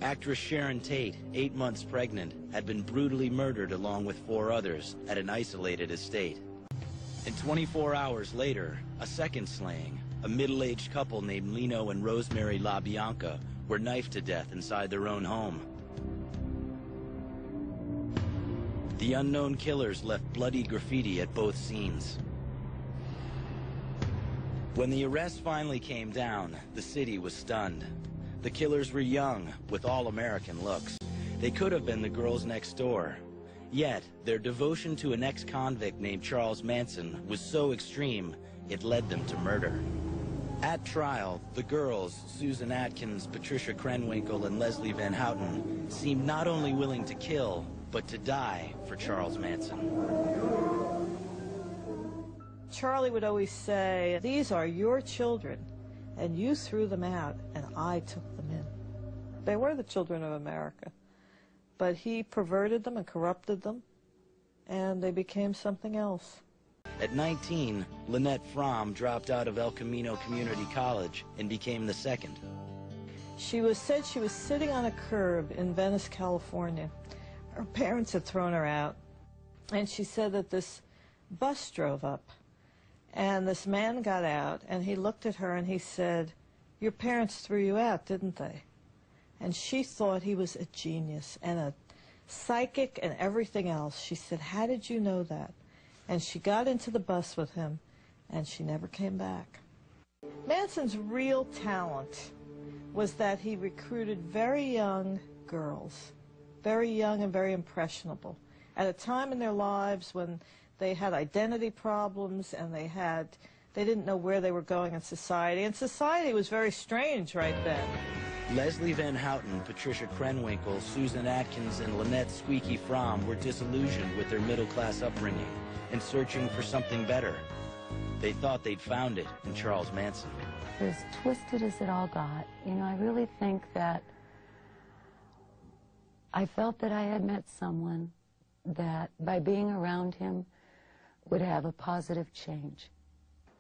Actress Sharon Tate, 8 months pregnant, had been brutally murdered along with 4 others at an isolated estate. And 24 hours later, a second slaying. A middle-aged couple named Lino and Rosemary LaBianca were knifed to death inside their own home. The unknown killers left bloody graffiti at both scenes. When the arrest finally came down, the city was stunned. The killers were young, with all-American looks. They could have been the girls next door. Yet, their devotion to an ex-convict named Charles Manson was so extreme, it led them to murder. At trial, the girls, Susan Atkins, Patricia Krenwinkel, and Leslie Van Houten, seemed not only willing to kill, but to die for Charles Manson. Charlie would always say, "These are your children, and you threw them out, and I took them in." They were the children of America, but he perverted them and corrupted them, and they became something else. At 19, Lynette Fromm dropped out of El Camino Community College and became the second. She said she was sitting on a curb in Venice, California. Her parents had thrown her out, and she said that this bus drove up, and this man got out, and he looked at her and he said, "Your parents threw you out, didn't they?" And she thought he was a genius and a psychic and everything else. She said, "How did you know that?" And she got into the bus with him, and she never came back. Manson's real talent was that he recruited very young girls, very young and very impressionable, at a time in their lives when they had identity problems and they didn't know where they were going in society, and society was very strange right then. Leslie Van Houten, Patricia Krenwinkel, Susan Atkins, and Lynette Squeaky Fromm were disillusioned with their middle-class upbringing and searching for something better. They thought they'd found it in Charles Manson. As twisted as it all got, I really think that I felt that I had met someone that, by being around him, would have a positive change.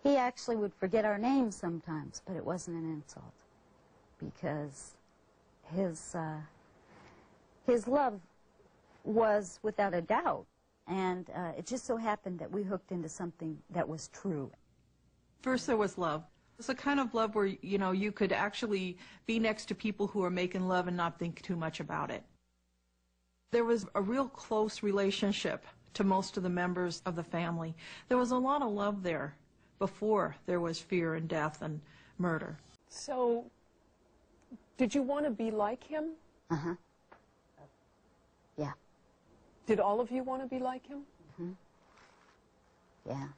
He actually would forget our names sometimes, but it wasn't an insult, because his love was without a doubt, and it just so happened that we hooked into something that was true. First there was love. It's a kind of love where, you could actually be next to people who are making love and not think too much about it. There was a real close relationship to most of the members of the family. There was a lot of love there before there was fear and death and murder. So, did you want to be like him? Uh-huh. Yeah. Did all of you want to be like him? Mm-hmm. Yeah.